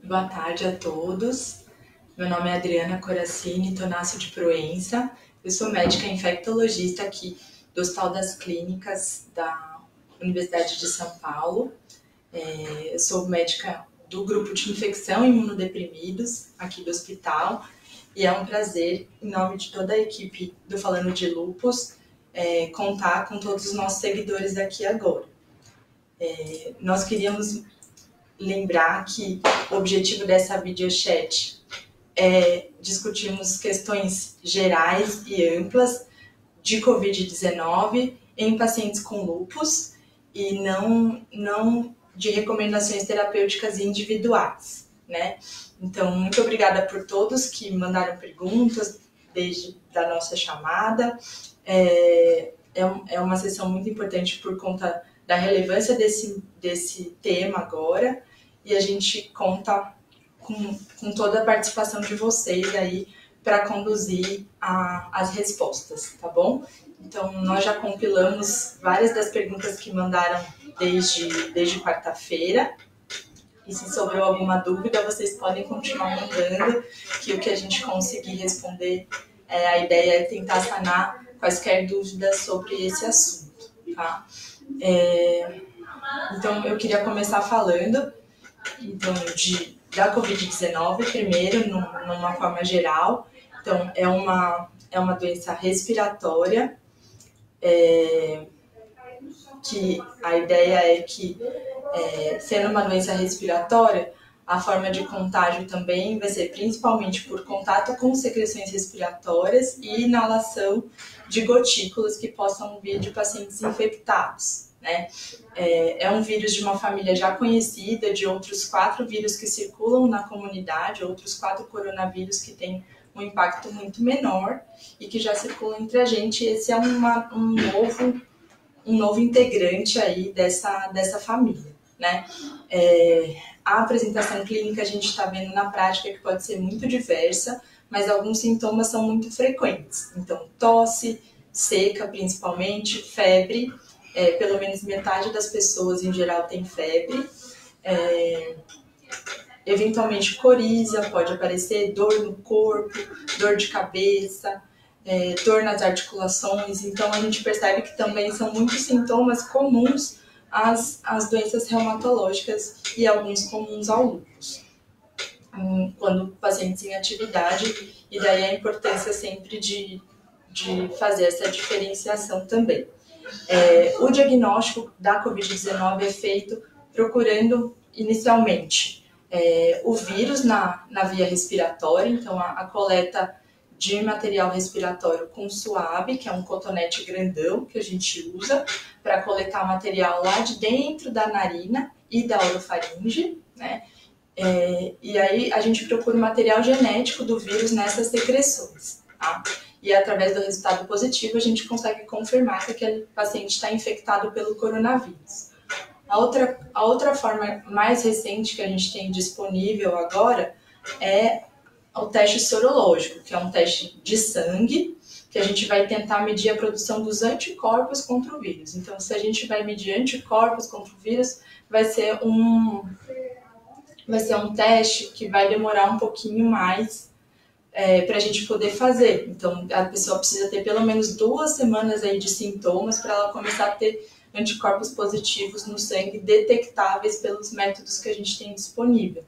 Boa tarde a todos. Meu nome é Adriana Coracini Tonasso de Proença. Eu sou médica infectologista aqui do Hospital das Clínicas da Universidade de São Paulo. Eu sou médica do grupo de infecção e imunodeprimidos aqui do hospital e é um prazer, em nome de toda a equipe do Falando de Lúpus, contar com todos os nossos seguidores aqui agora. Nós queríamos lembrar que o objetivo dessa videochat é discutirmos questões gerais e amplas de Covid-19 em pacientes com lúpus e não de recomendações terapêuticas individuais, né? Então, muito obrigada por todos que mandaram perguntas desde a nossa chamada. É uma sessão muito importante por conta da relevância desse tema agora, e a gente conta com toda a participação de vocês aí para conduzir as respostas, tá bom? Então, nós já compilamos várias das perguntas que mandaram desde quarta-feira, e se sobrou alguma dúvida, vocês podem continuar mandando, que o que a gente conseguir responder, a ideia é tentar sanar quaisquer dúvidas sobre esse assunto, tá? Então, eu queria começar falando da Covid-19, primeiro, numa forma geral. Então, é uma doença respiratória, que a ideia é que, sendo uma doença respiratória, a forma de contágio também vai ser principalmente por contato com secreções respiratórias e inalação de gotículas que possam vir de pacientes infectados, né? É um vírus de uma família já conhecida, de outros 4 vírus que circulam na comunidade, outros 4 coronavírus que têm um impacto muito menor e que já circulam entre a gente. Esse é um novo integrante aí dessa família, né? A apresentação clínica a gente está vendo na prática que pode ser muito diversa, mas alguns sintomas são muito frequentes. Então, tosse, seca principalmente, febre, pelo menos metade das pessoas em geral tem febre, eventualmente coriza, pode aparecer dor no corpo, dor de cabeça, dor nas articulações. Então, a gente percebe que também são muitos sintomas comuns às doenças reumatológicas e alguns comuns ao lúpus, quando pacientes em atividade, e daí a importância sempre de fazer essa diferenciação também. O diagnóstico da Covid-19 é feito procurando, inicialmente, o vírus na via respiratória, então a coleta de material respiratório com suave, que é um cotonete grandão que a gente usa para coletar material lá de dentro da narina e da orofaringe, né? E aí a gente procura o material genético do vírus nessas secreções, tá? E através do resultado positivo a gente consegue confirmar que aquele paciente está infectado pelo coronavírus. A outra forma mais recente que a gente tem disponível agora é o teste sorológico, que é um teste de sangue, que a gente vai tentar medir a produção dos anticorpos contra o vírus. Então, se a gente vai medir anticorpos contra o vírus, vai ser um teste que vai demorar um pouquinho mais para a gente poder fazer. Então, a pessoa precisa ter pelo menos 2 semanas aí de sintomas para ela começar a ter anticorpos positivos no sangue detectáveis pelos métodos que a gente tem disponível.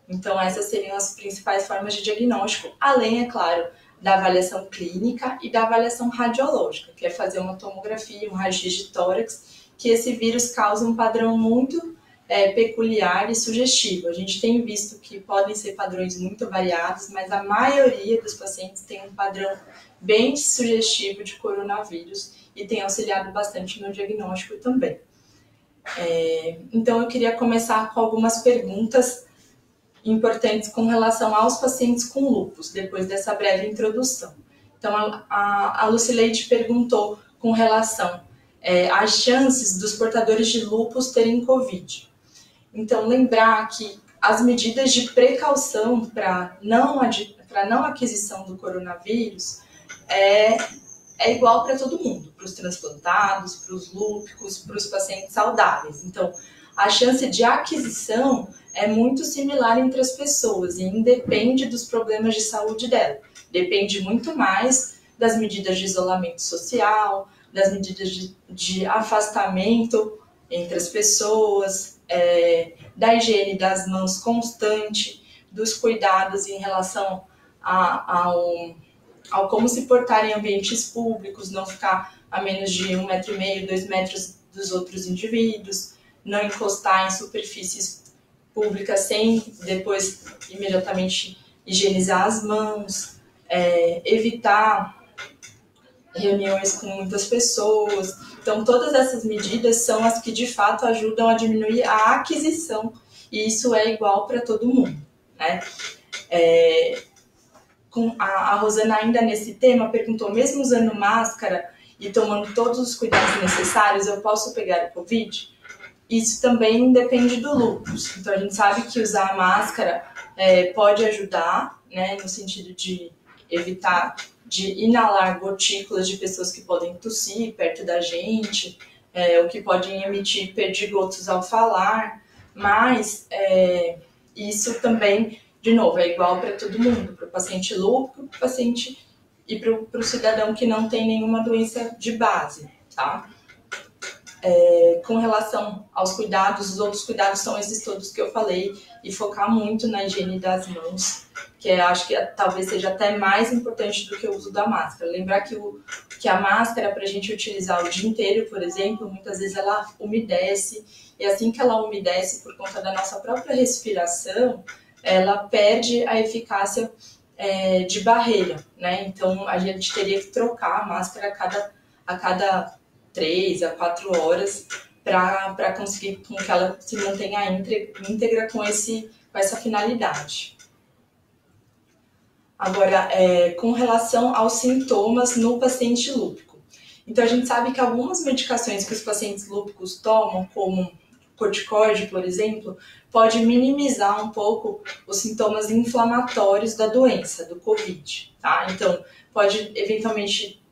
Então, essas seriam as principais formas de diagnóstico, além, é claro, da avaliação clínica e da avaliação radiológica, que é fazer uma tomografia, um raio-x de tórax, que esse vírus causa um padrão muito peculiar e sugestivo. A gente tem visto que podem ser padrões muito variados, mas a maioria dos pacientes tem um padrão bem sugestivo de coronavírus e tem auxiliado bastante no diagnóstico também. Então, eu queria começar com algumas perguntas importantes com relação aos pacientes com lúpus, depois dessa breve introdução. Então, a Lucileide perguntou com relação às chances dos portadores de lúpus terem Covid. Então, lembrar que as medidas de precaução para não aquisição do coronavírus é igual para todo mundo, para os transplantados, para os lúpicos, para os pacientes saudáveis. Então, a chance de aquisição é muito similar entre as pessoas e independe dos problemas de saúde dela. Depende muito mais das medidas de isolamento social, das medidas de afastamento entre as pessoas, da higiene das mãos constante, dos cuidados em relação ao como se portar em ambientes públicos, não ficar a menos de 1,5 metro, 2 metros dos outros indivíduos, não encostar em superfícies públicas sem depois imediatamente higienizar as mãos, evitar reuniões com muitas pessoas. Então, todas essas medidas são as que de fato ajudam a diminuir a aquisição, e isso é igual para todo mundo, né? A Rosana, ainda nesse tema, perguntou: mesmo usando máscara e tomando todos os cuidados necessários, eu posso pegar o Covid? Isso também depende do lúpus. Então, a gente sabe que usar a máscara pode ajudar, né, no sentido de evitar de inalar gotículas de pessoas que podem tossir perto da gente, ou que podem emitir perdigotos ao falar, mas isso também, de novo, é igual para todo mundo, para o paciente lúpico, para o paciente e para o cidadão que não tem nenhuma doença de base, tá? Com relação aos cuidados, os outros cuidados são esses todos que eu falei, e focar muito na higiene das mãos, que acho que talvez seja até mais importante do que o uso da máscara. Lembrar que a máscara, para a gente utilizar o dia inteiro, por exemplo, muitas vezes ela umedece, e assim que ela umedece por conta da nossa própria respiração, ela perde a eficácia de barreira, né? Então, a gente teria que trocar a máscara a cada 3 a 4 horas para conseguir com que ela se mantenha íntegra com essa finalidade. Agora, com relação aos sintomas no paciente lúpico. Então, a gente sabe que algumas medicações que os pacientes lúpicos tomam, como corticoide, por exemplo, pode minimizar um pouco os sintomas inflamatórios da doença, do COVID, tá? Então, pode eventualmente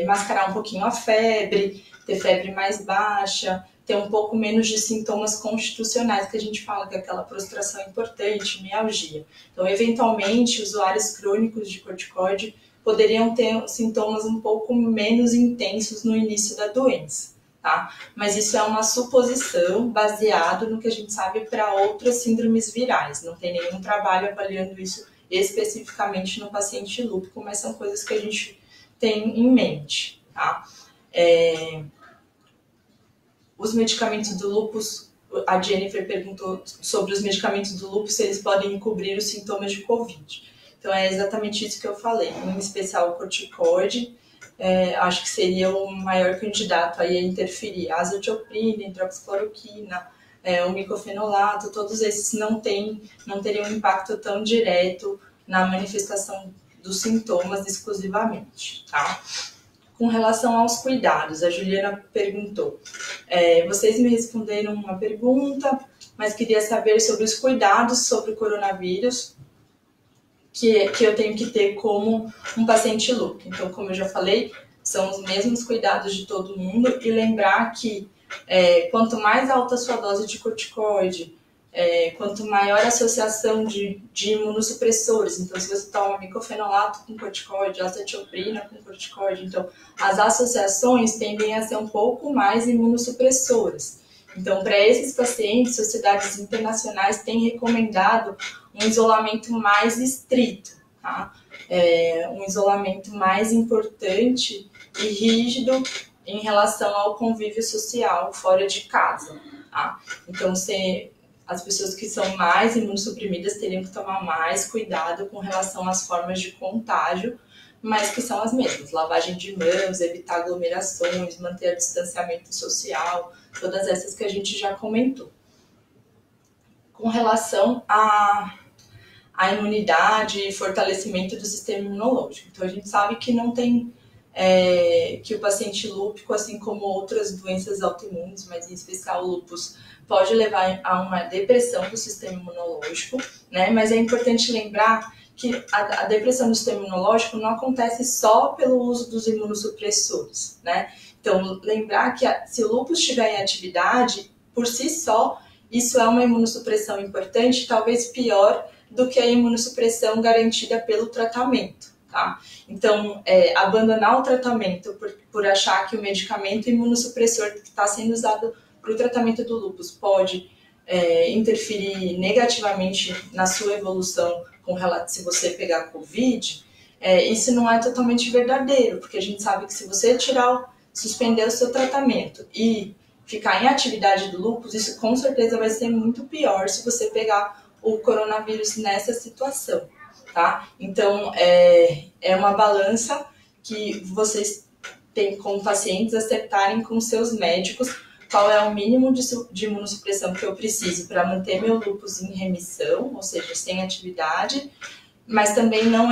mascarar um pouquinho a febre, ter febre mais baixa, ter um pouco menos de sintomas constitucionais, que a gente fala que é aquela prostração importante, mialgia. Então, eventualmente, usuários crônicos de corticoide poderiam ter sintomas um pouco menos intensos no início da doença, tá? Mas isso é uma suposição baseado no que a gente sabe para outras síndromes virais. Não tem nenhum trabalho avaliando isso especificamente no paciente lúpico, mas são coisas que a gente tem em mente, tá? Os medicamentos do lúpus, a Jennifer perguntou sobre os medicamentos do lúpus, se eles podem encobrir os sintomas de COVID. Então, é exatamente isso que eu falei. Em especial o corticoide, acho que seria o maior candidato aí a interferir. A azatioprina, hidroxicloroquina, o micofenolato, todos esses não teriam um impacto tão direto na manifestação dos sintomas exclusivamente, tá? Com relação aos cuidados, a Juliana perguntou, vocês me responderam uma pergunta, mas queria saber sobre os cuidados sobre o coronavírus que eu tenho que ter como um paciente lúpico. Então, como eu já falei, são os mesmos cuidados de todo mundo, e lembrar que quanto mais alta a sua dose de corticoide, quanto maior a associação de imunossupressores, então se você toma micofenolato com corticoide, azatioprina com corticoide, então as associações tendem a ser um pouco mais imunossupressoras. Então, para esses pacientes, sociedades internacionais têm recomendado um isolamento mais estrito, tá? Um isolamento mais importante e rígido em relação ao convívio social fora de casa, tá? Então, as pessoas que são mais imunossuprimidas teriam que tomar mais cuidado com relação às formas de contágio, mas que são as mesmas: lavagem de mãos, evitar aglomerações, manter o distanciamento social, todas essas que a gente já comentou. Com relação à imunidade e fortalecimento do sistema imunológico. Então, a gente sabe que não tem que o paciente lúpico, assim como outras doenças autoimunes, mas em especial o lúpus, pode levar a uma depressão do sistema imunológico, né? Mas é importante lembrar que a depressão do sistema imunológico não acontece só pelo uso dos imunossupressores, né? Então, lembrar que se o lúpus estiver em atividade, por si só, isso é uma imunossupressão importante, talvez pior do que a imunossupressão garantida pelo tratamento, tá? Então, abandonar o tratamento por achar que o medicamento imunossupressor que está sendo usado para o tratamento do lúpus pode interferir negativamente na sua evolução se você pegar Covid, isso não é totalmente verdadeiro, porque a gente sabe que se você suspender o seu tratamento e ficar em atividade do lúpus, isso com certeza vai ser muito pior se você pegar o coronavírus nessa situação, tá? Então, é uma balança que vocês têm como pacientes acertarem com seus médicos qual é o mínimo de imunossupressão que eu preciso para manter meu lúpus em remissão, ou seja, sem atividade, mas também não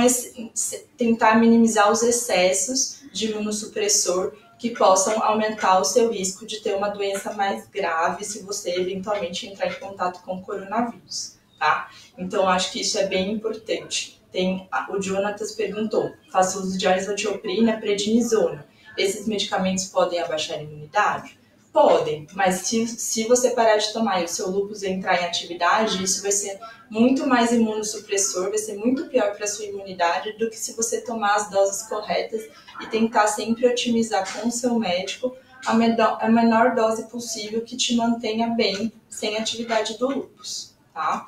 tentar minimizar os excessos de imunossupressor que possam aumentar o seu risco de ter uma doença mais grave se você eventualmente entrar em contato com o coronavírus, tá? Então, acho que isso é bem importante. O Jonatas perguntou, faço uso de azotiloprina, prednisona. Esses medicamentos podem abaixar a imunidade? Podem, mas se você parar de tomar e o seu lúpus entrar em atividade, isso vai ser muito mais imunossupressor, vai ser muito pior para a sua imunidade do que se você tomar as doses corretas e tentar sempre otimizar com o seu médico a menor dose possível que te mantenha bem sem atividade do lúpus, tá?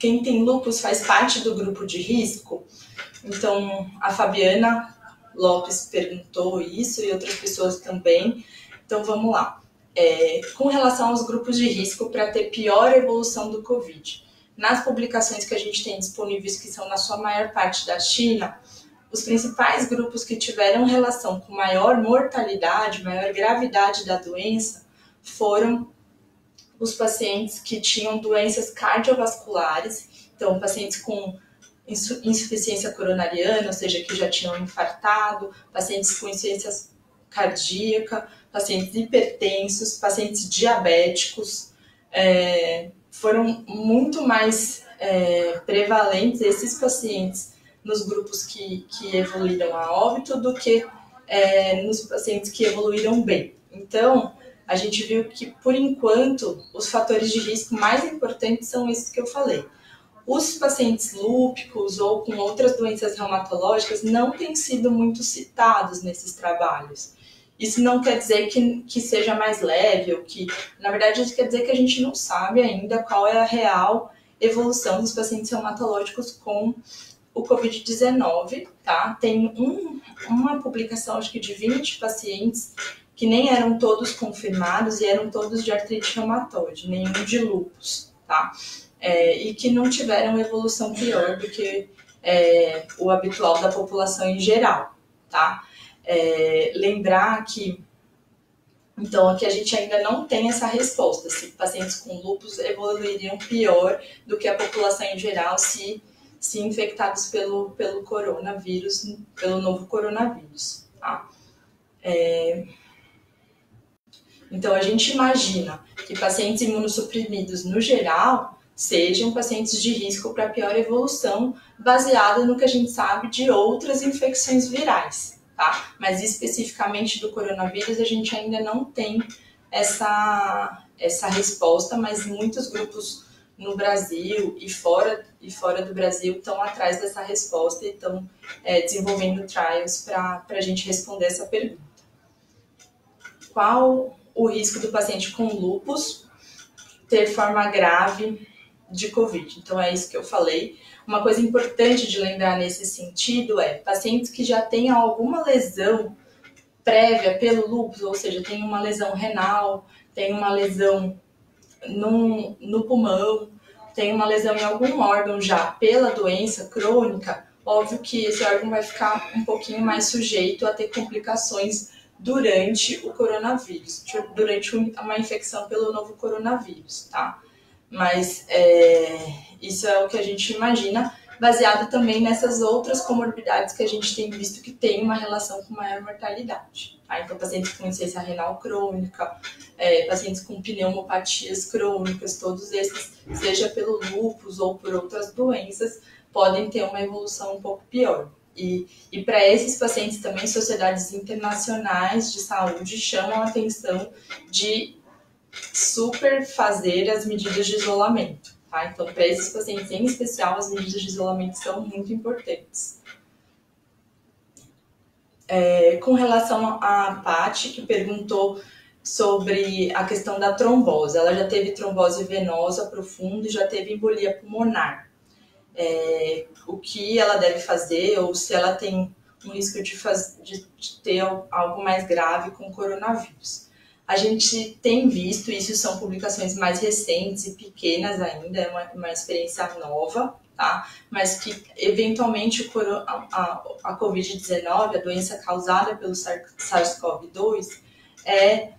Quem tem lúpus faz parte do grupo de risco? Então, a Fabiana Lopes perguntou isso e outras pessoas também. Então, vamos lá. Com relação aos grupos de risco para ter pior evolução do Covid, nas publicações que a gente tem disponíveis, que são na sua maior parte da China, os principais grupos que tiveram relação com maior mortalidade, maior gravidade da doença, foram os pacientes que tinham doenças cardiovasculares, então pacientes com insuficiência coronariana, ou seja, que já tinham infartado, pacientes com insuficiência cardíaca, pacientes hipertensos, pacientes diabéticos, foram muito mais prevalentes esses pacientes nos grupos que evoluíram a óbito do que nos pacientes que evoluíram bem. Então, a gente viu que, por enquanto, os fatores de risco mais importantes são esses que eu falei. Os pacientes lúpicos ou com outras doenças reumatológicas não têm sido muito citados nesses trabalhos. Isso não quer dizer que seja mais leve, ou que, na verdade, isso quer dizer que a gente não sabe ainda qual é a real evolução dos pacientes reumatológicos com o Covid-19, tá? Tem uma publicação, acho que de 20 pacientes, que nem eram todos confirmados e eram todos de artrite reumatoide, nenhum de lúpus, tá? E que não tiveram evolução pior do que o habitual da população em geral, tá? Lembrar que, então, aqui a gente ainda não tem essa resposta, se pacientes com lúpus evoluiriam pior do que a população em geral se infectados pelo coronavírus, pelo novo coronavírus, tá? Então, a gente imagina que pacientes imunossuprimidos, no geral, sejam pacientes de risco para pior evolução, baseado no que a gente sabe de outras infecções virais, tá? Mas especificamente do coronavírus, a gente ainda não tem essa resposta, mas muitos grupos no Brasil e fora do Brasil estão atrás dessa resposta e estão desenvolvendo trials para a gente responder essa pergunta. Qual o risco do paciente com lúpus ter forma grave de Covid? Então, é isso que eu falei. Uma coisa importante de lembrar nesse sentido pacientes que já tenham alguma lesão prévia pelo lúpus, ou seja, tem uma lesão renal, tem uma lesão no pulmão, tem uma lesão em algum órgão já pela doença crônica, óbvio que esse órgão vai ficar um pouquinho mais sujeito a ter complicações durante o coronavírus, durante uma infecção pelo novo coronavírus, tá? Mas isso é o que a gente imagina, baseado também nessas outras comorbidades que a gente tem visto que tem uma relação com maior mortalidade. Tá? Então, pacientes com insuficiência renal crônica, pacientes com pneumopatias crônicas, todos esses, seja pelo lúpus ou por outras doenças, podem ter uma evolução um pouco pior. E para esses pacientes também, sociedades internacionais de saúde chamam a atenção de super fazer as medidas de isolamento, tá? Então, para esses pacientes em especial, as medidas de isolamento são muito importantes. Com relação à Paty, que perguntou sobre a questão da trombose. Ela já teve trombose venosa profunda e já teve embolia pulmonar. O que ela deve fazer, ou se ela tem um risco de ter algo mais grave com coronavírus. A gente tem visto, isso são publicações mais recentes e pequenas ainda, é uma experiência nova, tá? Mas que eventualmente a Covid-19, a doença causada pelo SARS-CoV-2, é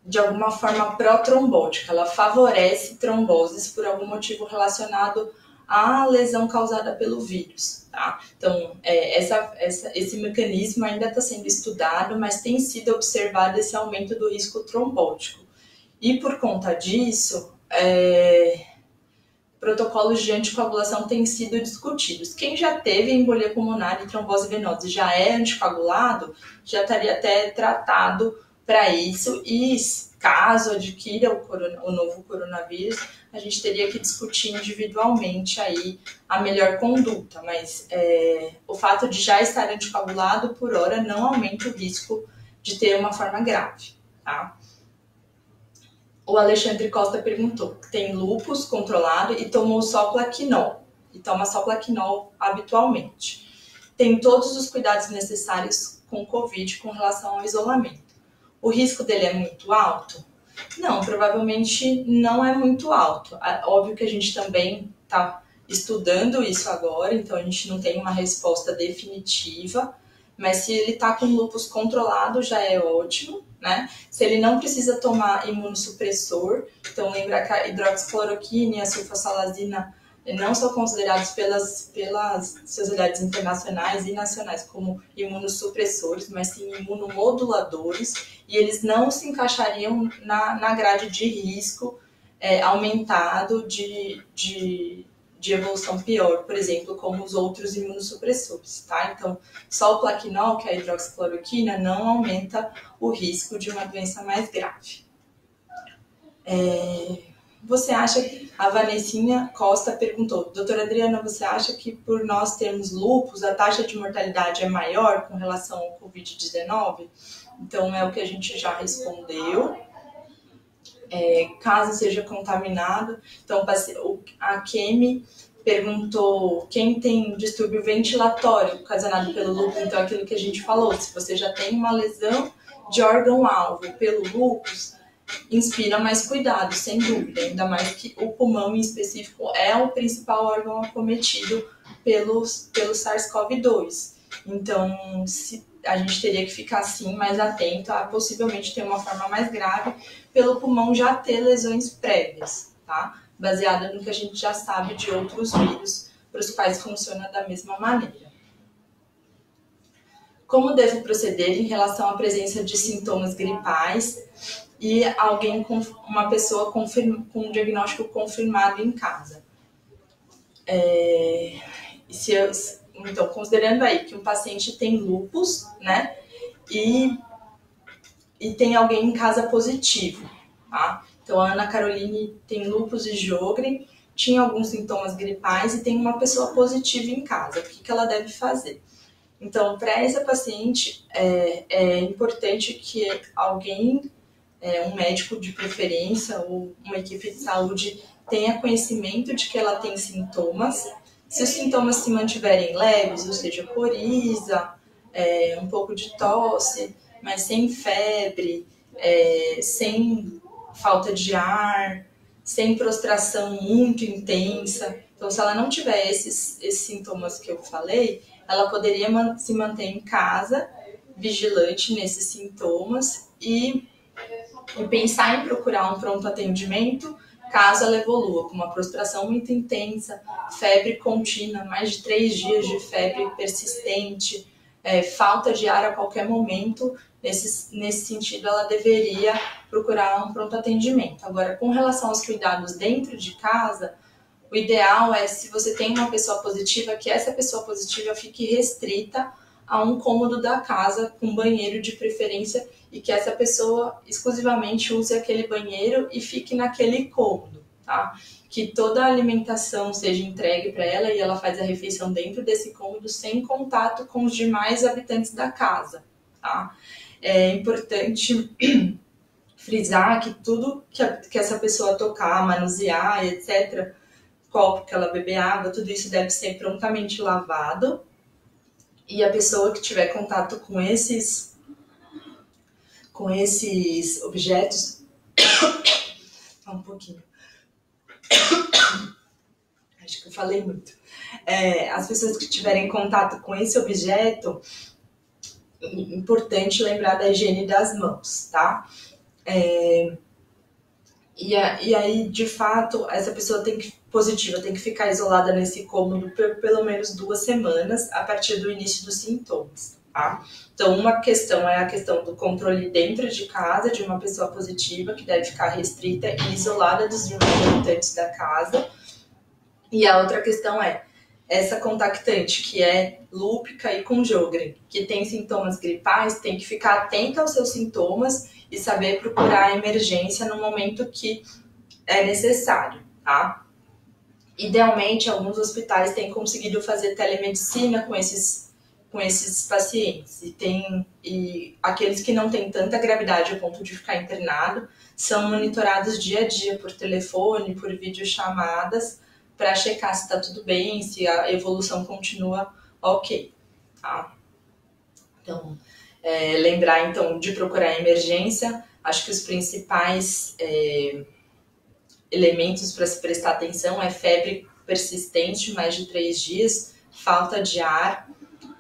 de alguma forma pró-trombótica, ela favorece tromboses por algum motivo relacionado à lesão causada pelo vírus, tá? Então, esse mecanismo ainda está sendo estudado, mas tem sido observado esse aumento do risco trombótico. E por conta disso, protocolos de anticoagulação têm sido discutidos. Quem já teve embolia pulmonar e trombose venosa e já é anticoagulado, já estaria até tratado para isso, e caso adquira o novo coronavírus, a gente teria que discutir individualmente aí a melhor conduta, mas o fato de já estar anticoagulado por hora não aumenta o risco de ter uma forma grave, tá? O Alexandre Costa perguntou, tem lúpus controlado e tomou só Plaquenil, e toma só Plaquenil habitualmente. Tem todos os cuidados necessários com Covid com relação ao isolamento. O risco dele é muito alto? Não, provavelmente não é muito alto. Óbvio que a gente também está estudando isso agora, então a gente não tem uma resposta definitiva, mas se ele está com lúpus controlado já é ótimo, né? Se ele não precisa tomar imunossupressor, então lembrar que a hidroxicloroquina e a sulfasalazina não são considerados pelas sociedades internacionais e nacionais como imunossupressores, mas sim imunomoduladores, e eles não se encaixariam na grade de risco aumentado de evolução pior, por exemplo, como os outros imunossupressores, tá? Então, só o Plaquenil, que é a hidroxicloroquina, não aumenta o risco de uma doença mais grave. Você acha que a Vanessinha Costa perguntou, doutora Adriana, você acha que por nós termos lúpus, a taxa de mortalidade é maior com relação ao Covid-19? Então, é o que a gente já respondeu. Caso seja contaminado, então a Kemi perguntou quem tem distúrbio ventilatório ocasionado pelo lúpus, então aquilo que a gente falou, se você já tem uma lesão de órgão-alvo pelo lúpus, inspira mais cuidado, sem dúvida, ainda mais que o pulmão em específico é o principal órgão acometido pelo SARS-CoV-2. Então, a gente teria que ficar, sim, mais atento a possivelmente ter uma forma mais grave pelo pulmão já ter lesões prévias, tá? Baseada no que a gente já sabe de outros vírus para os quais funciona da mesma maneira. Como devo proceder em relação à presença de sintomas gripais e uma pessoa com um diagnóstico confirmado em casa? Então, considerando aí que um paciente tem lúpus, né, e tem alguém em casa positivo, tá? Então, a Ana Caroline tem lúpus e Sjögren, tinha alguns sintomas gripais e tem uma pessoa positiva em casa. O que ela deve fazer? Então, para essa paciente, é importante que alguém, um médico de preferência ou uma equipe de saúde, tenha conhecimento de que ela tem sintomas. Se os sintomas se mantiverem leves, ou seja, coriza, um pouco de tosse, mas sem febre, sem falta de ar, sem prostração muito intensa. Então, se ela não tiver esses sintomas que eu falei, ela poderia se manter em casa, vigilante nesses sintomas e pensar em procurar um pronto atendimento caso ela evolua com uma prostração muito intensa, febre contínua, mais de 3 dias de febre persistente, falta de ar a qualquer momento. Nesse sentido, ela deveria procurar um pronto atendimento. Agora, com relação aos cuidados dentro de casa, o ideal é, se você tem uma pessoa positiva, que essa pessoa positiva fique restrita a um cômodo da casa com banheiro de preferência e que essa pessoa exclusivamente use aquele banheiro e fique naquele cômodo, tá? Que toda a alimentação seja entregue para ela e ela faz a refeição dentro desse cômodo sem contato com os demais habitantes da casa, tá? É importante frisar que tudo que essa pessoa tocar, manusear, etc., copo que ela beber água, tudo isso deve ser prontamente lavado. E a pessoa que tiver contato com esses objetos... um pouquinho. Acho que eu falei muito. As pessoas que tiverem contato com esse objeto, é importante lembrar da higiene das mãos, tá? E aí, de fato, essa pessoa tem que ficar isolada nesse cômodo por pelo menos 2 semanas a partir do início dos sintomas, tá? Então, uma questão é a questão do controle dentro de casa de uma pessoa positiva, que deve ficar restrita e isolada dos demais habitantes da casa. E a outra questão é essa contactante, que é lúpica e com Sjögren, que tem sintomas gripais, tem que ficar atenta aos seus sintomas e saber procurar a emergência no momento que é necessário, tá? Idealmente, alguns hospitais têm conseguido fazer telemedicina com esses pacientes. E aqueles que não têm tanta gravidade a ponto de ficar internado são monitorados dia a dia por telefone, por videochamadas, para checar se está tudo bem, se a evolução continua ok, tá? Então, lembrar então de procurar a emergência. Acho que os principais elementos para se prestar atenção é febre persistente, mais de 3 dias, falta de ar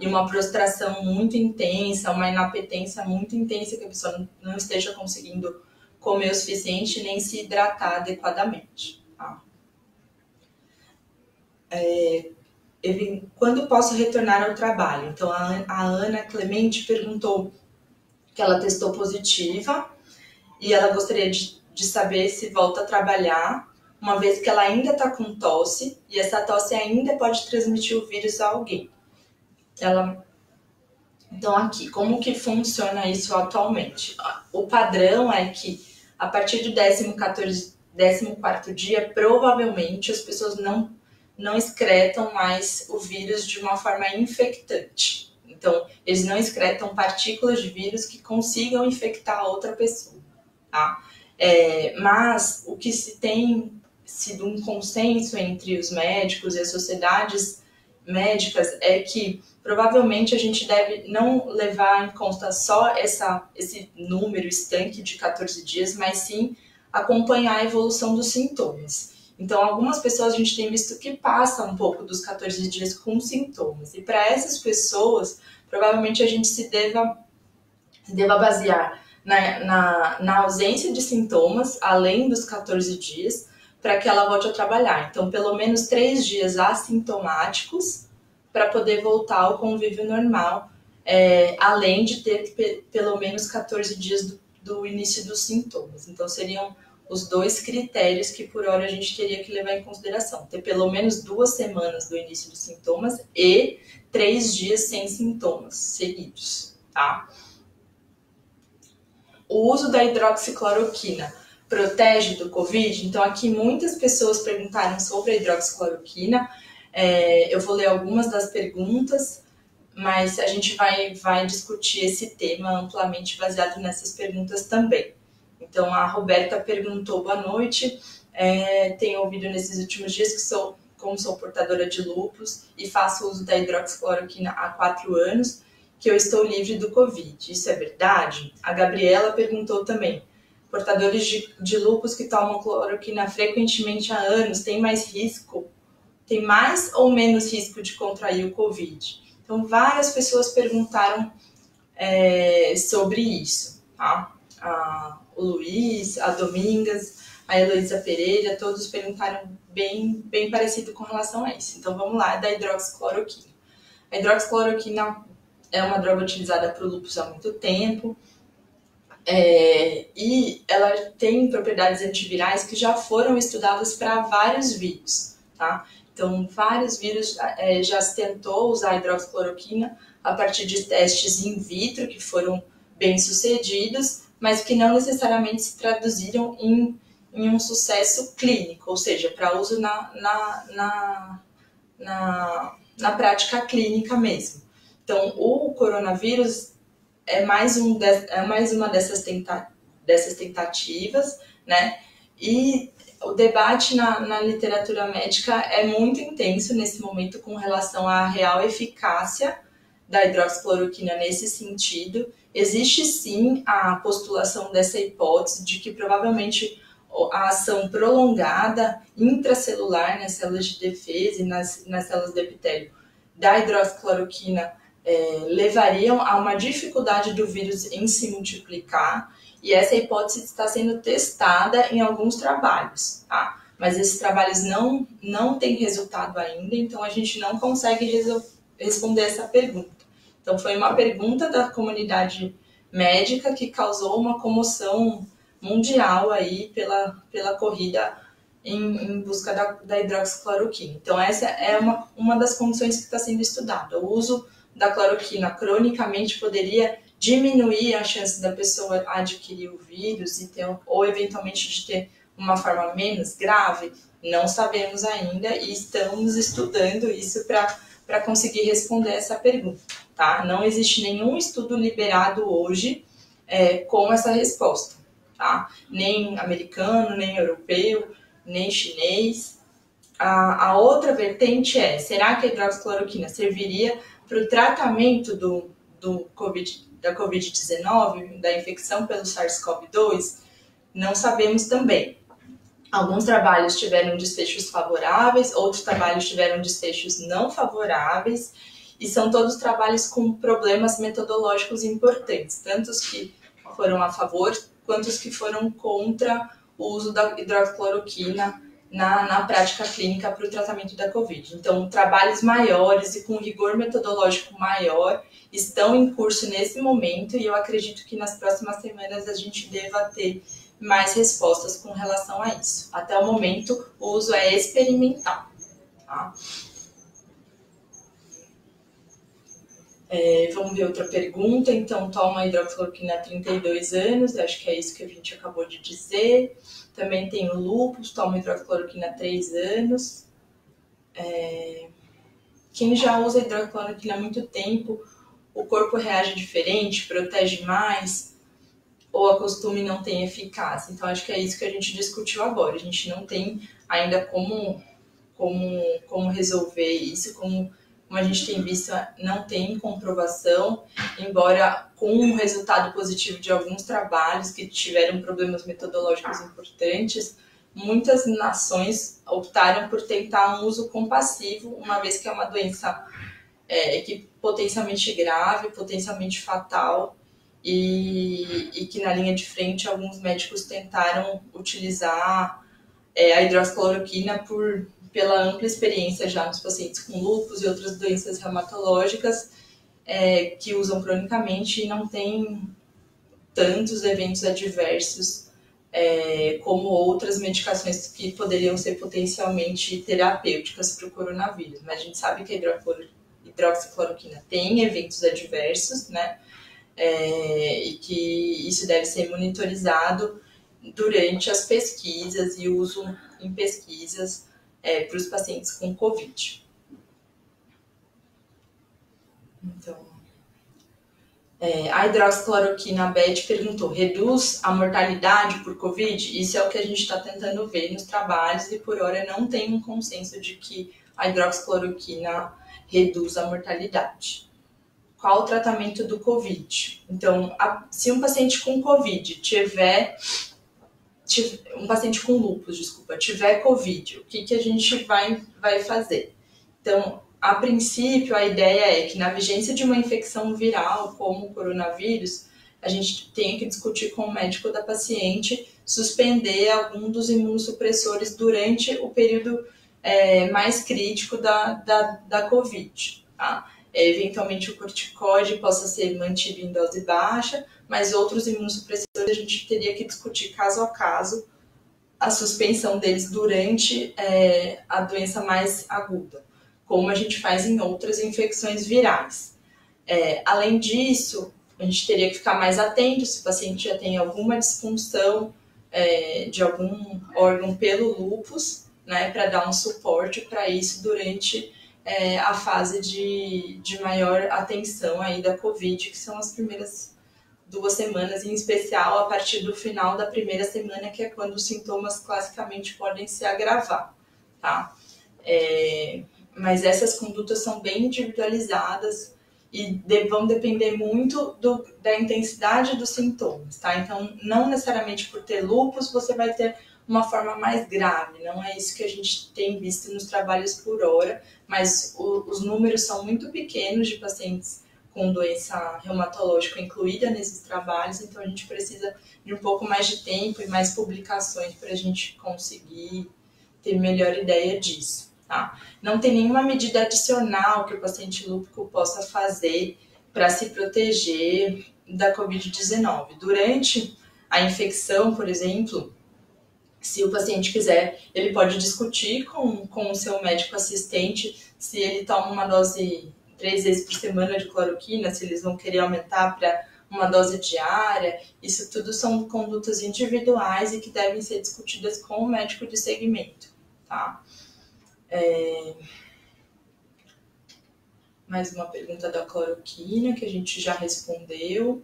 e uma prostração muito intensa, uma inapetência muito intensa, que a pessoa não esteja conseguindo comer o suficiente nem se hidratar adequadamente, tá? Quando posso retornar ao trabalho? Então, a Ana Clemente perguntou que ela testou positiva e ela gostaria de saber se volta a trabalhar, uma vez que ela ainda está com tosse e essa tosse ainda pode transmitir o vírus a alguém. Então, aqui, como que funciona isso atualmente? O padrão é que a partir do 14º dia, provavelmente as pessoas não excretam mais o vírus de uma forma infectante. Então, eles não excretam partículas de vírus que consigam infectar a outra pessoa, tá? Mas o que se tem sido um consenso entre os médicos e as sociedades médicas é que provavelmente a gente deve não levar em conta só esse número estanque de 14 dias, mas sim acompanhar a evolução dos sintomas. Então, algumas pessoas a gente tem visto que passam um pouco dos 14 dias com sintomas. E para essas pessoas, provavelmente a gente se deva basear na ausência de sintomas, além dos 14 dias, para que ela volte a trabalhar. Então, pelo menos 3 dias assintomáticos para poder voltar ao convívio normal, além de ter pelo menos 14 dias do início dos sintomas. Então, seriam os 2 critérios que por hora a gente teria que levar em consideração. Ter pelo menos 2 semanas do início dos sintomas e 3 dias sem sintomas seguidos, tá? O uso da hidroxicloroquina protege do Covid? Então, aqui muitas pessoas perguntaram sobre a hidroxicloroquina. Eu vou ler algumas das perguntas, mas a gente vai discutir esse tema amplamente baseado nessas perguntas também. Então, a Roberta perguntou: boa noite, tenho ouvido nesses últimos dias que como sou portadora de lúpus e faço uso da hidroxicloroquina há 4 anos, que eu estou livre do Covid. Isso é verdade? A Gabriela perguntou também: portadores de lúpus que tomam cloroquina frequentemente há anos têm mais risco? Tem mais ou menos risco de contrair o Covid? Então, várias pessoas perguntaram sobre isso, tá? O Luiz, a Domingas, a Heloísa Pereira, todos perguntaram bem parecido com relação a isso. Então, vamos lá, da hidroxicloroquina. A hidroxicloroquina é uma droga utilizada para o lúpus há muito tempo, e ela tem propriedades antivirais que já foram estudadas para vários vírus, tá? Então, vários vírus já se tentou usar a hidroxicloroquina a partir de testes in vitro que foram bem sucedidos, mas que não necessariamente se traduziram em um sucesso clínico, ou seja, para uso na prática clínica mesmo. Então, o coronavírus é mais uma dessas tentativas, né? E o debate na literatura médica é muito intenso nesse momento com relação à real eficácia da hidroxicloroquina nesse sentido. Existe sim a postulação dessa hipótese de que provavelmente a ação prolongada intracelular nas células de defesa e nas células do epitélio da hidroxicloroquina levariam a uma dificuldade do vírus em se multiplicar, e essa hipótese está sendo testada em alguns trabalhos, tá? Mas esses trabalhos não têm resultado ainda, então a gente não consegue responder essa pergunta. Então foi uma pergunta da comunidade médica que causou uma comoção mundial aí pela corrida em busca da hidroxicloroquina. Então essa é uma das condições que está sendo estudada. O uso da cloroquina cronicamente poderia diminuir a chance da pessoa adquirir o vírus ou eventualmente de ter uma forma menos grave? Não sabemos ainda e estamos estudando isso para conseguir responder essa pergunta, tá? Não existe nenhum estudo liberado hoje com essa resposta, tá? Nem americano, nem europeu, nem chinês. A outra vertente será que a hidroxicloroquina serviria para o tratamento da Covid-19, da infecção pelo SARS-CoV-2? Não sabemos também. Alguns trabalhos tiveram desfechos favoráveis, outros trabalhos tiveram desfechos não favoráveis, e são todos trabalhos com problemas metodológicos importantes, tanto os que foram a favor, quanto os que foram contra o uso da hidroxicloroquina na prática clínica para o tratamento da Covid. Então, trabalhos maiores e com rigor metodológico maior estão em curso nesse momento, e eu acredito que nas próximas semanas a gente deva ter mais respostas com relação a isso. Até o momento, o uso é experimental. Tá? Vamos ver outra pergunta. Então, toma hidroxicloroquina há 32 anos, acho que é isso que a gente acabou de dizer. Também tem o lúpus, toma hidroxicloroquina há 3 anos. Quem já usa hidroxicloroquina há muito tempo, o corpo reage diferente, protege mais, ou a costume não tem eficácia? Então, acho que é isso que a gente discutiu agora. A gente não tem ainda como resolver isso, como a gente tem visto, não tem comprovação, embora com um resultado positivo de alguns trabalhos que tiveram problemas metodológicos importantes, muitas nações optaram por tentar um uso compassivo, uma vez que é uma doença que potencialmente grave, potencialmente fatal, e que na linha de frente alguns médicos tentaram utilizar a hidroxicloroquina pela ampla experiência já nos pacientes com lúpus e outras doenças reumatológicas que usam cronicamente e não tem tantos eventos adversos como outras medicações que poderiam ser potencialmente terapêuticas para o coronavírus. Mas a gente sabe que a hidroxicloroquina tem eventos adversos, né? E que isso deve ser monitorizado durante as pesquisas e uso em pesquisas para os pacientes com Covid. Então, a hidroxicloroquina, a Beth perguntou, reduz a mortalidade por Covid? Isso é o que a gente está tentando ver nos trabalhos e por hora não tem um consenso de que a hidroxicloroquina reduz a mortalidade. Qual o tratamento do Covid? Então, se um paciente com Covid um paciente com lúpus, tiver Covid, o que a gente vai fazer? Então, a princípio, a ideia é que na vigência de uma infecção viral, como o coronavírus, a gente tem que discutir com o médico da paciente suspender algum dos imunossupressores durante o período mais crítico da Covid, tá? Eventualmente o corticoide possa ser mantido em dose baixa, mas outros imunossupressores a gente teria que discutir caso a caso a suspensão deles durante a doença mais aguda, como a gente faz em outras infecções virais. Além disso, a gente teria que ficar mais atento se o paciente já tem alguma disfunção de algum órgão pelo lúpus, né, para dar um suporte para isso durante a fase de maior atenção aí da Covid, que são as primeiras 2 semanas, em especial a partir do final da primeira semana, que é quando os sintomas classicamente podem se agravar, tá? Mas essas condutas são bem individualizadas e vão depender muito da intensidade dos sintomas, tá? Então, não necessariamente por ter lúpus você vai ter uma forma mais grave, não é isso que a gente tem visto nos trabalhos por hora, mas os números são muito pequenos de pacientes com doença reumatológica incluída nesses trabalhos, então a gente precisa de um pouco mais de tempo e mais publicações para a gente conseguir ter melhor ideia disso, tá? Não tem nenhuma medida adicional que o paciente lúpico possa fazer para se proteger da Covid-19. Durante a infecção, por exemplo, se o paciente quiser, ele pode discutir com o seu médico assistente se ele toma uma dose 3 vezes por semana de cloroquina, se eles vão querer aumentar para uma dose diária. Isso tudo são condutas individuais e que devem ser discutidas com o médico de segmento, tá? Mais uma pergunta da cloroquina que a gente já respondeu.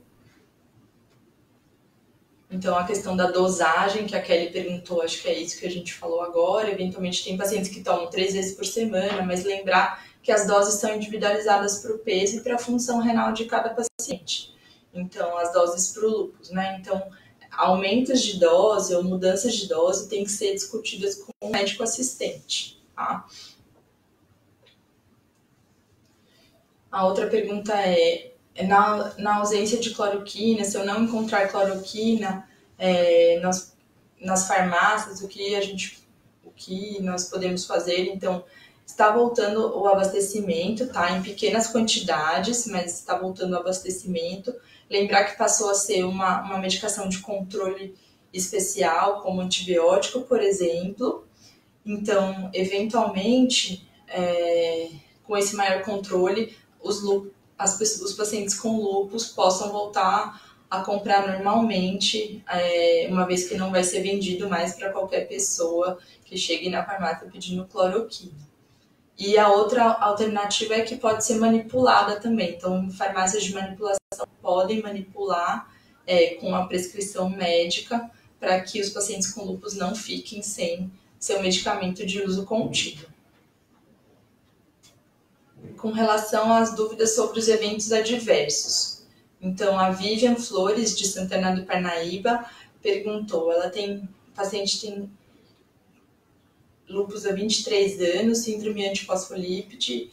Então, a questão da dosagem, que a Kelly perguntou, acho que é isso que a gente falou agora. Eventualmente, tem pacientes que tomam 3 vezes por semana, mas lembrar que as doses são individualizadas para o peso e para a função renal de cada paciente. Então, as doses para o lúpus, né? Então, aumentos de dose ou mudanças de dose têm que ser discutidas com o médico assistente, tá? A outra pergunta na ausência de cloroquina, se eu não encontrar cloroquina nas farmácias, o que nós podemos fazer? Então, está voltando o abastecimento, tá? Em pequenas quantidades, mas está voltando o abastecimento. Lembrar que passou a ser uma medicação de controle especial, como antibiótico, por exemplo. Então, eventualmente, com esse maior controle, os pacientes com lúpus possam voltar a comprar normalmente, uma vez que não vai ser vendido mais para qualquer pessoa que chegue na farmácia pedindo cloroquina. E a outra alternativa é que pode ser manipulada também. Então, farmácias de manipulação podem manipular com a prescrição médica para que os pacientes com lúpus não fiquem sem seu medicamento de uso contínuo. Com relação às dúvidas sobre os eventos adversos. Então, a Vivian Flores, de Santana do Parnaíba, perguntou, paciente tem lúpus há 23 anos, síndrome antifosfolípide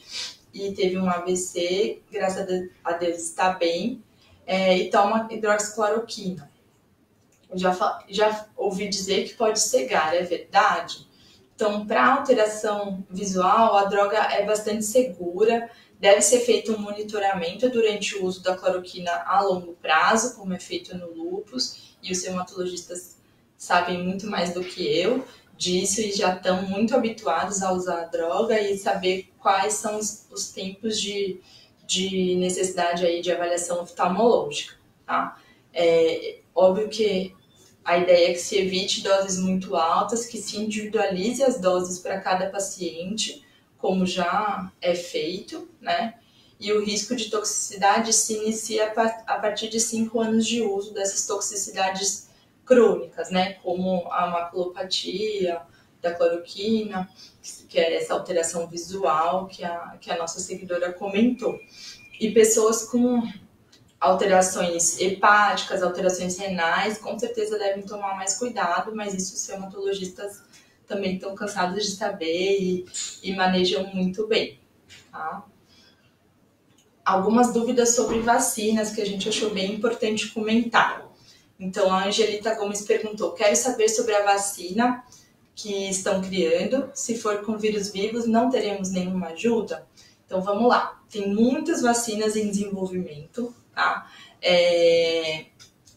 e teve um AVC, graças a Deus está bem, e toma hidroxicloroquina. Já ouvi dizer que pode cegar, é verdade? Então, para alteração visual, a droga é bastante segura, deve ser feito um monitoramento durante o uso da cloroquina a longo prazo, como é feito no lúpus, e os reumatologistas sabem muito mais do que eu disso e já estão muito habituados a usar a droga e saber quais são os tempos de necessidade aí de avaliação oftalmológica, tá? Óbvio que a ideia é que se evite doses muito altas, que se individualize as doses para cada paciente, como já é feito, né? E o risco de toxicidade se inicia a partir de 5 anos de uso dessas toxicidades crônicas, né? Como a maculopatia da cloroquina, que é essa alteração visual que a nossa seguidora comentou. E pessoas com alterações hepáticas, alterações renais, com certeza devem tomar mais cuidado, mas isso os reumatologistas também estão cansados de saber e manejam muito bem, tá? Algumas dúvidas sobre vacinas que a gente achou bem importante comentar. Então, a Angelita Gomes perguntou, quero saber sobre a vacina que estão criando, se for com vírus vivos, não teremos nenhuma ajuda? Então, vamos lá. Tem muitas vacinas em desenvolvimento, tá?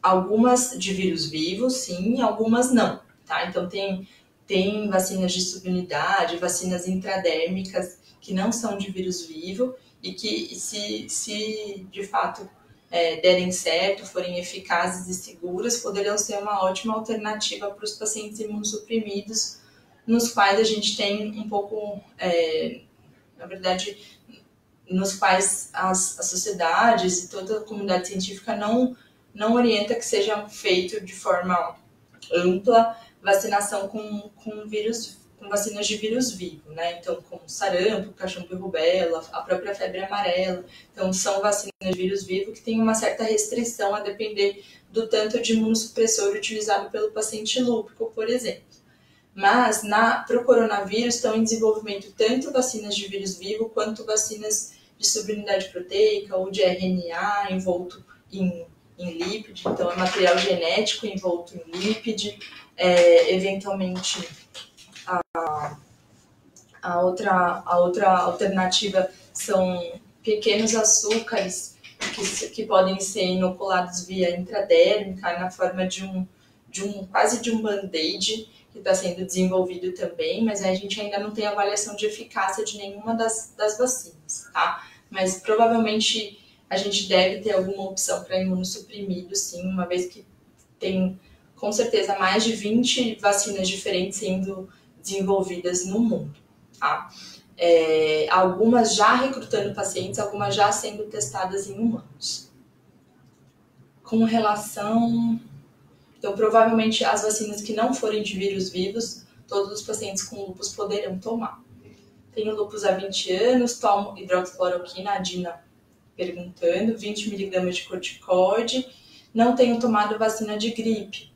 Algumas de vírus vivos, sim, algumas não, tá? Então, tem vacinas de subunidade, vacinas intradérmicas que não são de vírus vivo e que se de fato derem certo, forem eficazes e seguras, poderão ser uma ótima alternativa para os pacientes imunossuprimidos, nos quais a gente tem um pouco, na verdade, nos quais as sociedades e toda a comunidade científica não orienta que seja feito de forma ampla vacinação com vacinas de vírus vivo, né? Então, como sarampo, cachumba e rubéola, a própria febre amarela. Então, são vacinas de vírus vivo que têm uma certa restrição a depender do tanto de imunossupressor utilizado pelo paciente lúpico, por exemplo. Mas, para o coronavírus, estão em desenvolvimento tanto vacinas de vírus vivo quanto vacinas de subunidade proteica ou de RNA envolto em lípide, então é material genético envolto em lípide, eventualmente a outra alternativa são pequenos açúcares que podem ser inoculados via intradérmica na forma quase de um band-aid, que está sendo desenvolvido também, mas a gente ainda não tem avaliação de eficácia de nenhuma das vacinas, tá? Mas provavelmente a gente deve ter alguma opção para imunossuprimidos, sim, uma vez que tem, com certeza, mais de 20 vacinas diferentes sendo desenvolvidas no mundo, tá? Algumas já recrutando pacientes, algumas já sendo testadas em humanos. Com relação... Então, provavelmente, as vacinas que não forem de vírus vivos, todos os pacientes com lúpus poderão tomar. Tenho lúpus há 20 anos, tomo hidroxicloroquina, a Dina perguntando, 20 mg de corticoide, não tenho tomado vacina de gripe.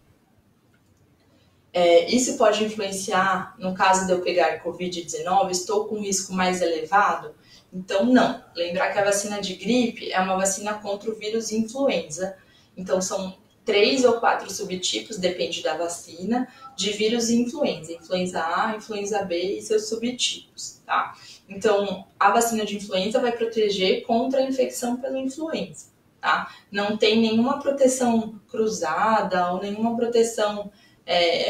Isso pode influenciar, no caso de eu pegar Covid-19, estou com risco mais elevado? Então, não. Lembrar que a vacina de gripe é uma vacina contra o vírus influenza. Então, são 3 ou 4 subtipos, depende da vacina, de vírus influenza. Influenza A, influenza B e seus subtipos, tá? Então, a vacina de influenza vai proteger contra a infecção pela influenza, tá? Não tem nenhuma proteção cruzada ou nenhuma proteção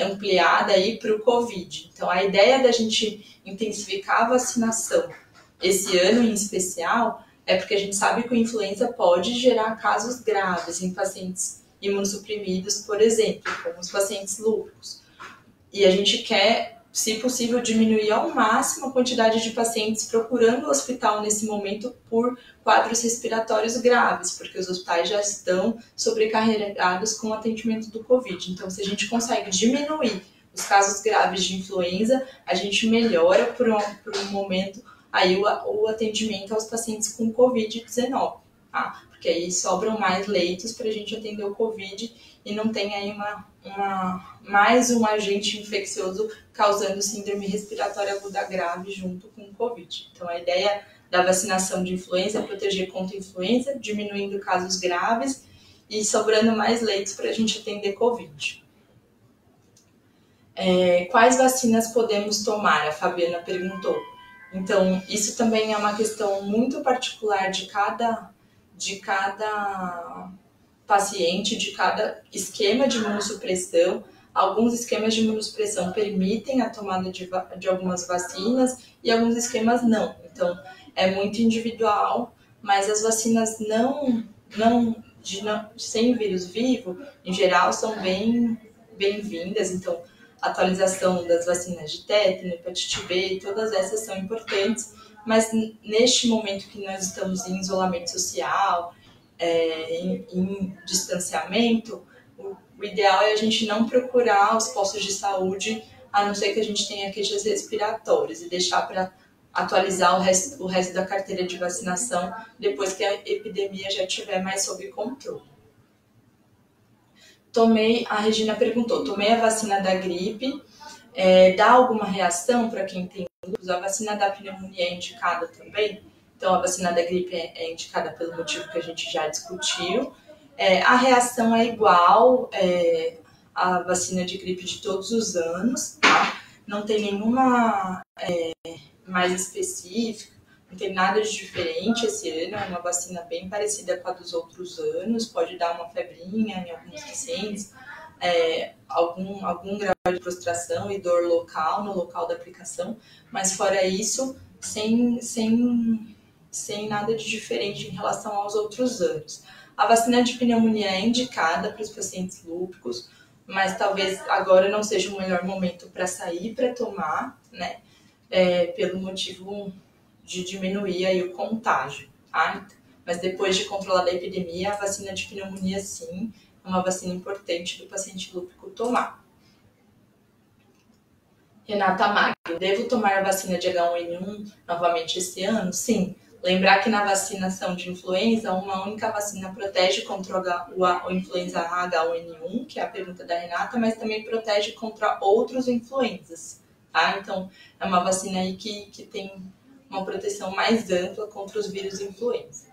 ampliada aí para o Covid. Então, a ideia da gente intensificar a vacinação esse ano em especial é porque a gente sabe que a influenza pode gerar casos graves em pacientes imunossuprimidos, por exemplo, como os pacientes lúpicos. E a gente quer, se possível, diminuir ao máximo a quantidade de pacientes procurando o hospital nesse momento por quadros respiratórios graves, porque os hospitais já estão sobrecarregados com o atendimento do Covid. Então, se a gente consegue diminuir os casos graves de influenza, a gente melhora por um momento aí o atendimento aos pacientes com Covid-19, tá? Porque aí sobram mais leitos para a gente atender o Covid e não tem aí mais um agente infeccioso causando síndrome respiratória aguda grave junto com o Covid. Então, a ideia da vacinação de influenza é proteger contra a influenza, diminuindo casos graves e sobrando mais leitos para a gente atender Covid. Quais vacinas podemos tomar? A Fabiana perguntou. Então, isso também é uma questão muito particular de cada paciente, de cada esquema de imunossupressão. Alguns esquemas de imunossupressão permitem a tomada de algumas vacinas e alguns esquemas não. Então, é muito individual, mas as vacinas sem vírus vivo, em geral, são bem-vindas. Então, a atualização das vacinas de tétano, hepatite B, todas essas são importantes, mas neste momento que nós estamos em isolamento social, em distanciamento, o ideal é a gente não procurar os postos de saúde, a não ser que a gente tenha queixas respiratórias, e deixar para atualizar o resto da carteira de vacinação depois que a epidemia já estiver mais sob controle. A Regina perguntou, tomei a vacina da gripe, dá alguma reação para quem tem lúpus? A vacina da pneumonia é indicada também? Então, a vacina da gripe é indicada pelo motivo que a gente já discutiu. A reação é igual à vacina de gripe de todos os anos, tá? Não tem nenhuma mais específica, não tem nada de diferente esse ano, é uma vacina bem parecida com a dos outros anos, pode dar uma febrinha em alguns pacientes, algum grau de prostração e dor local, no local da aplicação, mas fora isso, sem sem nada de diferente em relação aos outros anos. A vacina de pneumonia é indicada para os pacientes lúpicos, mas talvez agora não seja o melhor momento para sair para tomar, né? Pelo motivo de diminuir aí o contágio, tá? Mas depois de controlar a epidemia, a vacina de pneumonia, sim, é uma vacina importante do paciente lúpico tomar. Renata Magno, devo tomar a vacina de H1N1 novamente esse ano? Sim. Lembrar que na vacinação de influenza, uma única vacina protege contra o influenza H1N1, que é a pergunta da Renata, mas também protege contra outros influenzas, tá? Então, é uma vacina aí que tem uma proteção mais ampla contra os vírus influenza.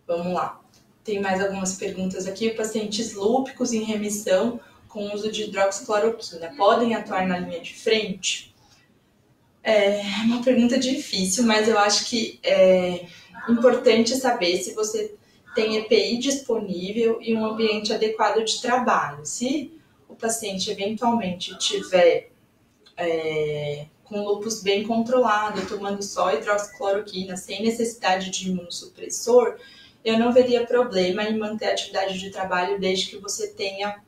Vamos lá. Tem mais algumas perguntas aqui. Pacientes lúpicos em remissão com uso de hidroxicloroquina podem atuar na linha de frente? É uma pergunta difícil, mas eu acho que é importante saber se você tem EPI disponível e um ambiente adequado de trabalho. Se o paciente eventualmente tiver com lúpus bem controlado, tomando só hidroxicloroquina, sem necessidade de imunossupressor, eu não veria problema em manter a atividade de trabalho desde que você tenha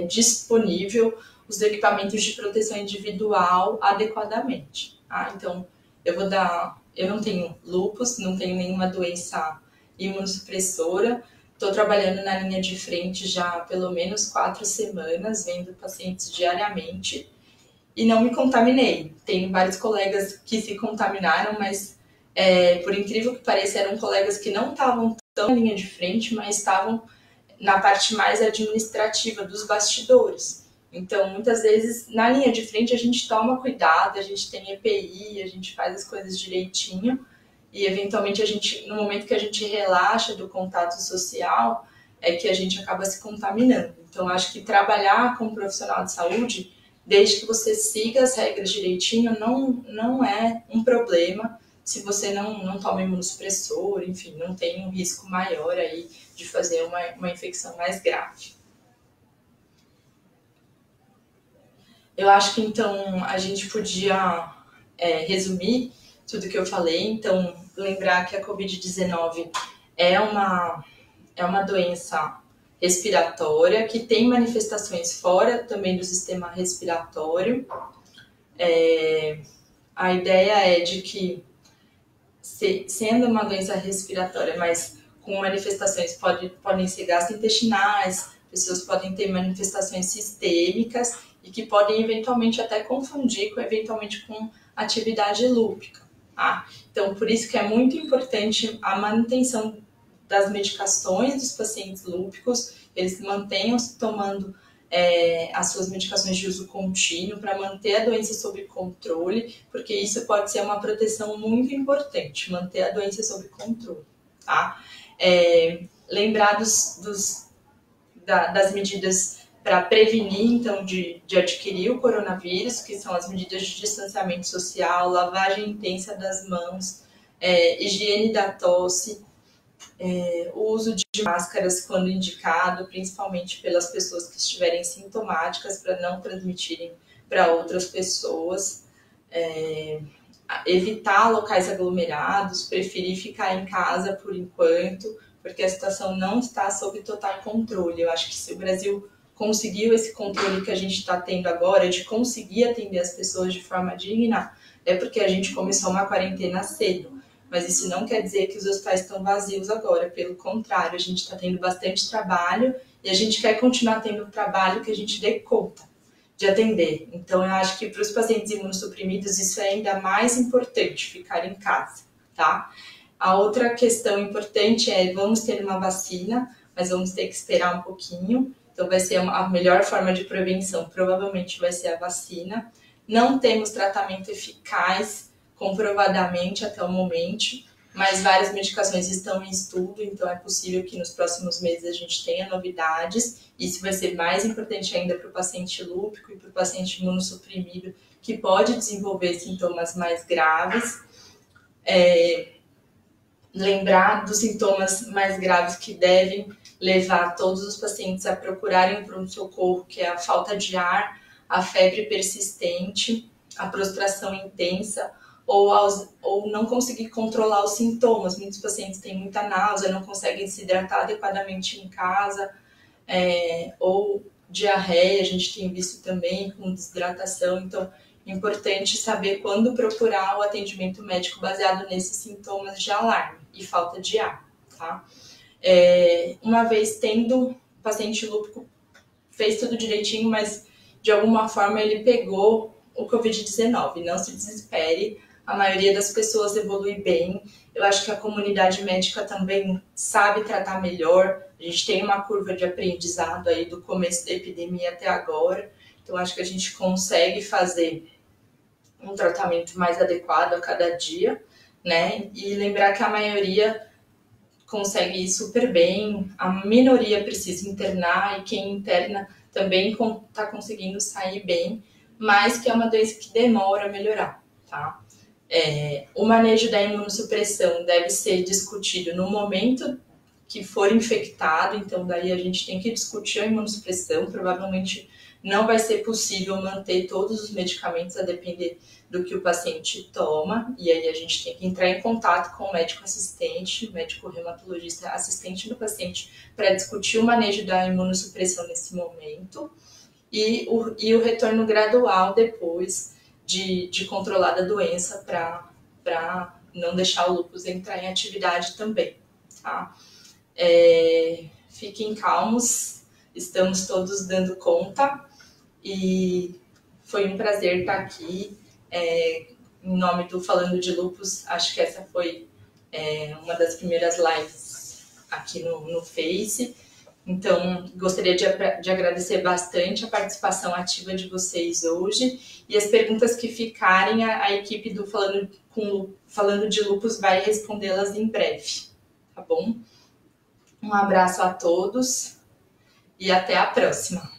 disponível os equipamentos de proteção individual adequadamente. Tá? Então, eu não tenho lúpus, não tenho nenhuma doença imunossupressora, estou trabalhando na linha de frente já há pelo menos 4 semanas, vendo pacientes diariamente, e não me contaminei. Tenho vários colegas que se contaminaram, mas por incrível que pareça, eram colegas que não estavam tão na linha de frente, mas estavam na parte mais administrativa dos bastidores. Então, muitas vezes, na linha de frente, a gente toma cuidado, a gente tem EPI, a gente faz as coisas direitinho e, eventualmente, no momento que a gente relaxa do contato social, é que a gente acaba se contaminando. Então, acho que trabalhar com um profissional de saúde, desde que você siga as regras direitinho, não é um problema se você não toma imunossupressor, enfim, não tem um risco maior aí de fazer uma infecção mais grave. Eu acho que, então, a gente podia resumir tudo que eu falei. Então, lembrar que a Covid-19 é uma doença respiratória que tem manifestações fora também do sistema respiratório. A ideia é de que, sendo uma doença respiratória, mas com manifestações podem ser gastrointestinais, pessoas podem ter manifestações sistêmicas e que podem eventualmente até confundir com atividade lúpica. Tá? Então, por isso que é muito importante a manutenção das medicações dos pacientes lúpicos, eles mantenham-se tomando as suas medicações de uso contínuo para manter a doença sob controle, porque isso pode ser uma proteção muito importante, manter a doença sob controle. Tá? Lembrar das medidas para prevenir, então, de adquirir o coronavírus, que são as medidas de distanciamento social, lavagem intensa das mãos, higiene da tosse, o uso de máscaras quando indicado, principalmente pelas pessoas que estiverem sintomáticas, para não transmitirem para outras pessoas, evitar locais aglomerados, preferir ficar em casa por enquanto, porque a situação não está sob total controle. Eu acho que se o Brasil conseguiu esse controle que a gente está tendo agora, de conseguir atender as pessoas de forma digna, é porque a gente começou uma quarentena cedo. Mas isso não quer dizer que os hospitais estão vazios agora, pelo contrário, a gente está tendo bastante trabalho e a gente quer continuar tendo o trabalho que a gente dê conta de atender. Então, eu acho que para os pacientes imunossuprimidos isso é ainda mais importante, ficar em casa, tá? A outra questão importante vamos ter uma vacina, mas vamos ter que esperar um pouquinho. Então, vai ser a melhor forma de prevenção, provavelmente vai ser a vacina. Não temos tratamento eficaz comprovadamente até o momento, mas várias medicações estão em estudo, então é possível que nos próximos meses a gente tenha novidades. Isso vai ser mais importante ainda para o paciente lúpico e para o paciente imunossuprimido, que pode desenvolver sintomas mais graves. Lembrar dos sintomas mais graves que devem levar todos os pacientes a procurarem pronto-socorro, que é a falta de ar, a febre persistente, a prostração intensa ou não conseguir controlar os sintomas. Muitos pacientes têm muita náusea, não conseguem se hidratar adequadamente em casa, ou diarreia, a gente tem visto também com desidratação. Então, é importante saber quando procurar o atendimento médico baseado nesses sintomas de alarme e falta de ar, tá? Uma vez tendo o paciente lúpico, fez tudo direitinho, mas de alguma forma ele pegou o Covid-19. Não se desespere, a maioria das pessoas evolui bem. Eu acho que a comunidade médica também sabe tratar melhor. A gente tem uma curva de aprendizado aí do começo da epidemia até agora. Então, acho que a gente consegue fazer um tratamento mais adequado a cada dia, né? E lembrar que a maioria consegue ir super bem, a minoria precisa internar e quem interna também está conseguindo sair bem, mas que é uma doença que demora a melhorar, tá? O manejo da imunossupressão deve ser discutido no momento que for infectado, então daí a gente tem que discutir a imunossupressão. Provavelmente não vai ser possível manter todos os medicamentos a depender do que o paciente toma, e aí a gente tem que entrar em contato com o médico assistente, o médico reumatologista assistente do paciente, para discutir o manejo da imunossupressão nesse momento, e o retorno gradual depois de controlar a doença para não deixar o lúpus entrar em atividade também, tá? Fiquem calmos, estamos todos dando conta e foi um prazer estar aqui em nome do Falando de Lúpus. Acho que essa foi uma das primeiras lives aqui no Face. Então, gostaria de agradecer bastante a participação ativa de vocês hoje e as perguntas que ficarem, a equipe do Falando de Lúpus vai respondê-las em breve, tá bom? Um abraço a todos e até a próxima!